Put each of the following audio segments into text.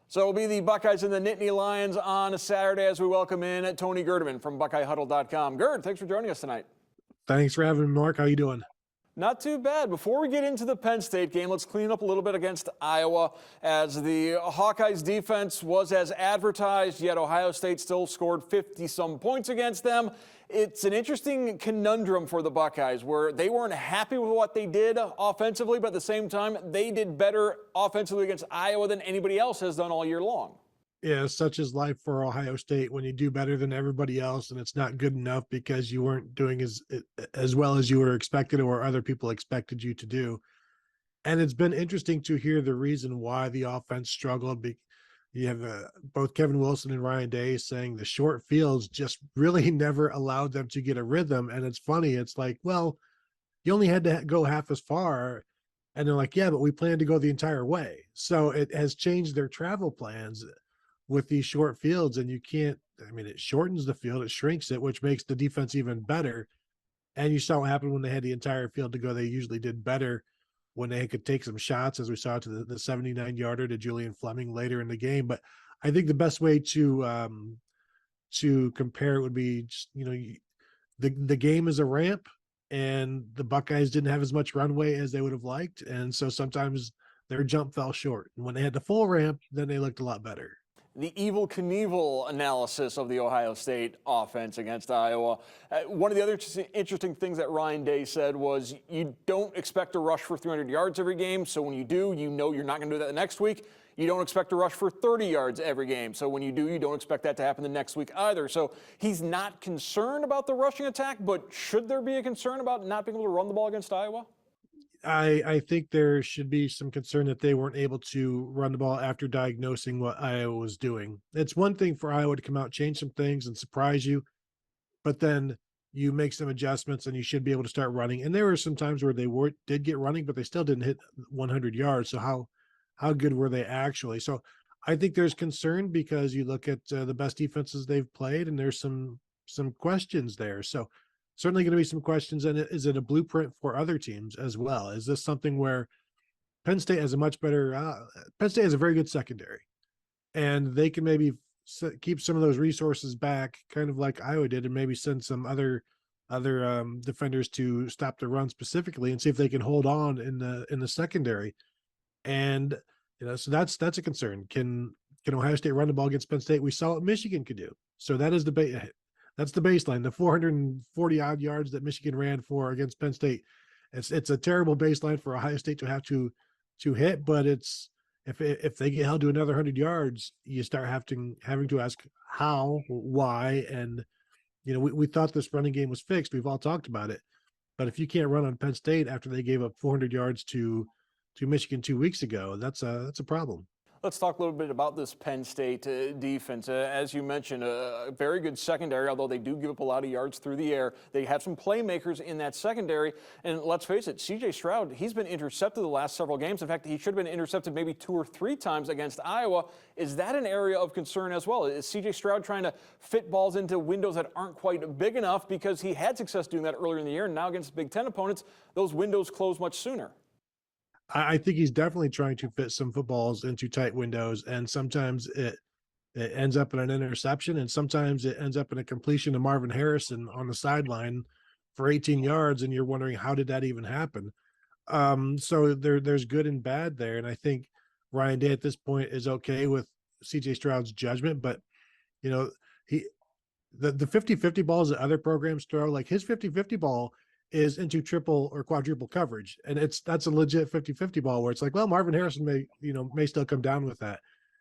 So it'll be the Buckeyes and the Nittany Lions on a Saturday as we welcome in Tony Gerdeman from BuckeyeHuddle.com. Gerd, thanks for joining us tonight. Thanks for having me, Mark. How you doing? Not too bad. Before we get into the Penn State game, let's clean up a little bit against Iowa, as the Hawkeyes defense was as advertised, yet Ohio State still scored 50-some points against them. It's an interesting conundrum for the Buckeyes, where they weren't happy with what they did offensively, but at the same time, they did better offensively against Iowa than anybody else has done all year long. Yeah, such is life for Ohio State when you do better than everybody else and it's not good enough because you weren't doing as well as you were expected or other people expected you to do. And it's been interesting to hear the reason why the offense struggled. You have both Kevin Wilson and Ryan Day saying the short fields just really never allowed them to get a rhythm. And it's funny. It's like, well, you only had to go half as far. And they're like, yeah, but we planned to go the entire way. So it has changed their travel plans with these short fields, and you can't, I mean, it shortens the field, it shrinks it, which makes the defense even better. And you saw what happened when they had the entire field to go. They usually did better when they could take some shots, as we saw to the 79-yarder to Julian Fleming later in the game. But I think the best way to compare it would be just, the game is a ramp, and the Buckeyes didn't have as much runway as they would have liked. And so sometimes their jump fell short. And when they had the full ramp, then they looked a lot better. The Evel Knievel analysis of the Ohio State offense against Iowa. One of the other interesting things that Ryan Day said was you don't expect to rush for 300 yards every game, so when you do, you know you're not going to do that the next week. You don't expect to rush for 30 yards every game, so when you do, you don't expect that to happen the next week either. So he's not concerned about the rushing attack, but should there be a concern about not being able to run the ball against Iowa? I think there should be some concern that they weren't able to run the ball after diagnosing what Iowa was doing. It's one thing for Iowa to come out, change some things, and surprise you, but then you make some adjustments and you should be able to start running. And there were some times where they did get running, but they still didn't hit 100 yards. So how good were they actually? So I think there's concern because you look at the best defenses they've played, and there's some questions there. So certainly going to be some questions. And is it a blueprint for other teams as well? Is this something where Penn State has a much better, Penn State has a very good secondary, and they can maybe keep some of those resources back, kind of like Iowa did, and maybe send some other defenders to stop the run specifically and see if they can hold on in the secondary. And, so that's a concern. Can Ohio State run the ball against Penn State? We saw what Michigan could do. So that is that's the baseline, the 440 odd yards that Michigan ran for against Penn State. It's a terrible baseline for Ohio State to have to hit, but it's if they get held to another 100 yards, you start having to ask how, why, and we thought this running game was fixed. We've all talked about it, but if you can't run on Penn State after they gave up 400 yards to Michigan 2 weeks ago, that's a problem. Let's talk a little bit about this Penn State defense. As you mentioned, a very good secondary, although they do give up a lot of yards through the air. They have some playmakers in that secondary. And let's face it, C.J. Stroud, he's been intercepted the last several games. In fact, he should have been intercepted maybe 2 or 3 times against Iowa. Is that an area of concern as well? Is C.J. Stroud trying to fit balls into windows that aren't quite big enough, because he had success doing that earlier in the year, and now against Big Ten opponents, those windows close much sooner? I think he's definitely trying to fit some footballs into tight windows, and sometimes it ends up in an interception, and sometimes it ends up in a completion to Marvin Harrison on the sideline for 18 yards, and you're wondering, how did that even happen? So there's good and bad there, and I think Ryan Day at this point is okay with C.J. Stroud's judgment, but the 50-50 balls that other programs throw, like his 50-50 ball is into triple or quadruple coverage. And that's a legit 50-50 ball where it's like, well, Marvin Harrison may still come down with that,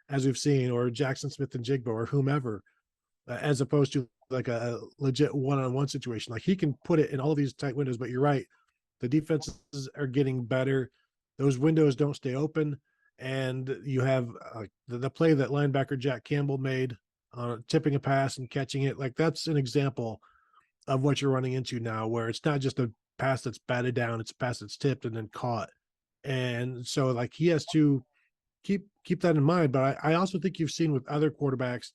as we've seen, or Jackson Smith-Njigba or whomever, as opposed to like a legit one-on-one situation. Like he can put it in all of these tight windows, but you're right. The defenses are getting better. Those windows don't stay open. And you have the play that linebacker Jack Campbell made, tipping a pass and catching it. Like that's an example of what you're running into now, where it's not just a pass that's batted down, it's a pass that's tipped and then caught. And so like he has to keep that in mind. But I also think you've seen with other quarterbacks,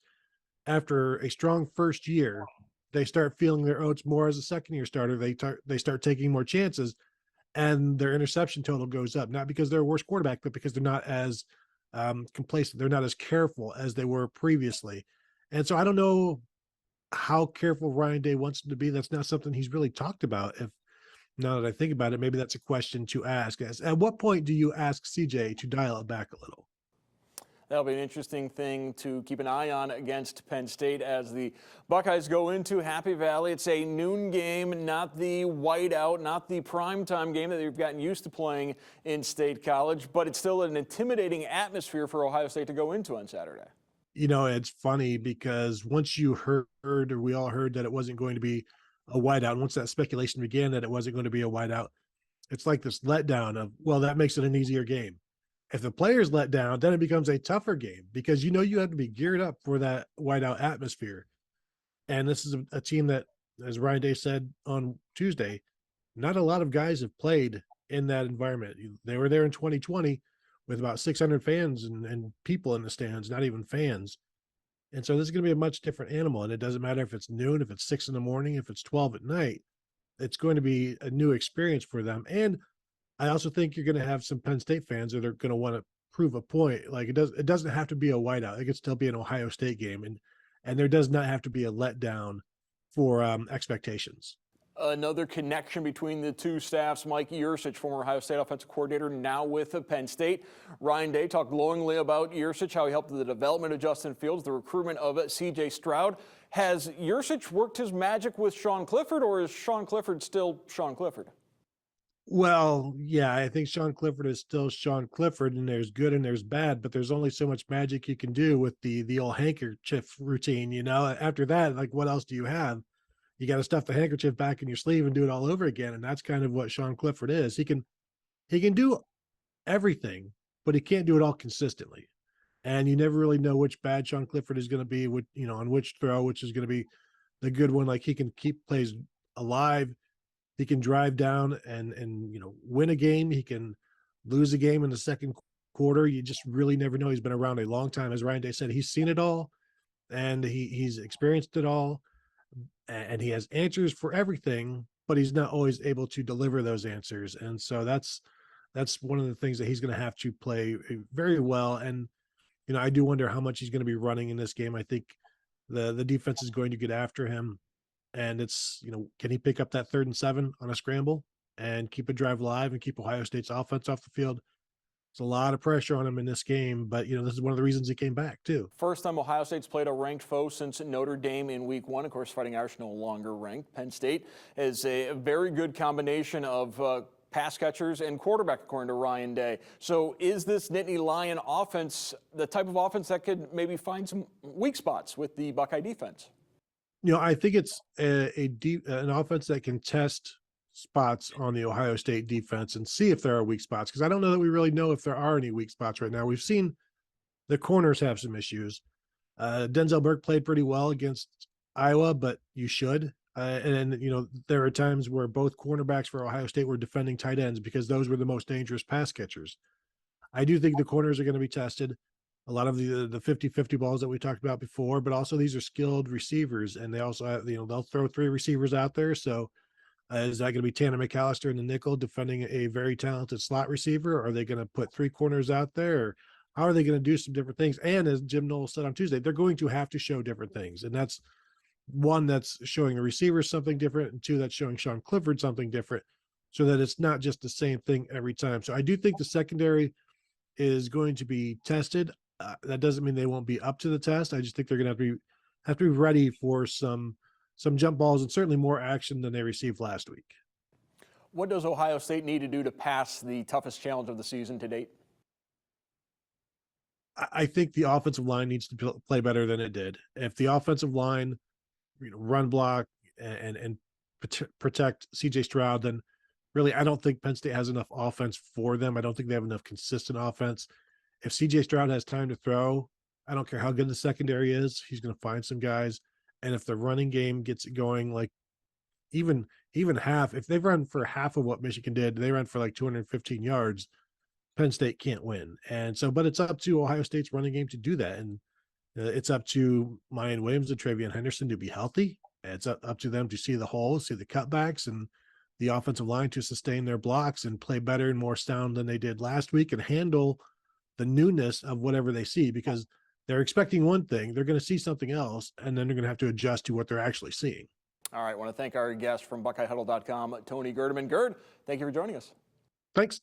after a strong first year, they start feeling their oats more as a second year starter. They start taking more chances, and their interception total goes up, not because they're a worse quarterback, but because they're not as complacent. They're not as careful as they were previously. And so I don't know how careful Ryan Day wants him to be. That's not something he's really talked about. If now that I think about it, maybe that's a question to ask. At what point do you ask CJ to dial it back a little? That'll be an interesting thing to keep an eye on against Penn State as the Buckeyes go into Happy Valley. It's a noon game, not the whiteout, not the primetime game that they've gotten used to playing in State College, but it's still an intimidating atmosphere for Ohio State to go into on Saturday. It's funny because once you heard, or we all heard that it wasn't going to be a whiteout, and once that speculation began that it wasn't going to be a whiteout, it's like this letdown of, well, that makes it an easier game. If the players let down, then it becomes a tougher game because you have to be geared up for that whiteout atmosphere. And this is a team that, as Ryan Day said on Tuesday, not a lot of guys have played in that environment. They were there in 2020 with about 600 fans and people in the stands, not even fans. And so this is going to be a much different animal. And it doesn't matter if it's noon, if it's 6 in the morning, if it's 12 at night, it's going to be a new experience for them. And I also think you're going to have some Penn State fans that are going to want to prove a point. Like it doesn't have to be a whiteout. It could still be an Ohio State game. And there does not have to be a letdown for expectations. Another connection between the two staffs. Mike Yurcich, former Ohio State offensive coordinator, now with Penn State. Ryan Day talked glowingly about Yurcich, how he helped the development of Justin Fields, the recruitment of C.J. Stroud. Has Yurcich worked his magic with Sean Clifford, or is Sean Clifford still Sean Clifford? Well, yeah, I think Sean Clifford is still Sean Clifford, and there's good and there's bad, but there's only so much magic you can do with the old handkerchief routine. After that, like what else do you have? You got to stuff the handkerchief back in your sleeve and do it all over again, and that's kind of what Sean Clifford is. He can do everything, but he can't do it all consistently. And you never really know which bad Sean Clifford is going to be, on which throw, which is going to be the good one. Like he can keep plays alive. He can drive down and win a game. He can lose a game in the second quarter. You just really never know. He's been around a long time. As Ryan Day said, he's seen it all and he's experienced it all, and he has answers for everything, but he's not always able to deliver those answers. And so that's one of the things that he's going to have to play very well. And I do wonder how much he's going to be running in this game. I think the defense is going to get after him, and it's, can he pick up that 3rd and 7 on a scramble and keep a drive alive and keep Ohio State's offense off the field? It's a lot of pressure on him in this game, but this is one of the reasons he came back too. First time Ohio State's played a ranked foe since Notre Dame in week 1. Of course, Fighting Irish no longer ranked. Penn State is a very good combination of pass catchers and quarterback, according to Ryan Day. So is this Nittany Lion offense the type of offense that could maybe find some weak spots with the Buckeye defense? I think it's an offense that can test spots on the Ohio State defense and see if there are weak spots, because I don't know that we really know if there are any weak spots right now. We've seen the corners have some issues. Denzel Burke played pretty well against Iowa, but you should. There are times where both cornerbacks for Ohio State were defending tight ends because those were the most dangerous pass catchers. I do think the corners are going to be tested. A lot of the 50-50 balls that we talked about before, but also these are skilled receivers, and they also have, they'll throw 3 receivers out there. So is that going to be Tanner McAllister in the nickel defending a very talented slot receiver? Or are they going to put 3 corners out there? Or how are they going to do some different things? And as Jim Knowles said on Tuesday, they're going to have to show different things. And that's one, that's showing the receivers something different, and 2, that's showing Sean Clifford something different, so that it's not just the same thing every time. So I do think the secondary is going to be tested. That doesn't mean they won't be up to the test. I just think they're going to have to be ready for some jump balls and certainly more action than they received last week. What does Ohio State need to do to pass the toughest challenge of the season to date? I think the offensive line needs to play better than it did. If the offensive line, run block and protect C.J. Stroud, then really I don't think Penn State has enough offense for them. I don't think they have enough consistent offense. If C.J. Stroud has time to throw, I don't care how good the secondary is, he's going to find some guys. And if the running game gets it going, like even half, if they run for half of what Michigan did, they ran for like 215 yards, Penn State can't win. And so, but it's up to Ohio State's running game to do that. And it's up to Mayan Williams and Travion Henderson to be healthy. It's up to them to see the holes, see the cutbacks, and the offensive line to sustain their blocks and play better and more sound than they did last week and handle the newness of whatever they see, because they're expecting one thing, they're going to see something else, and then they're going to have to adjust to what they're actually seeing. All right, I want to thank our guest from BuckeyeHuddle.com, Tony Gerdeman. Gerd, thank you for joining us. Thanks.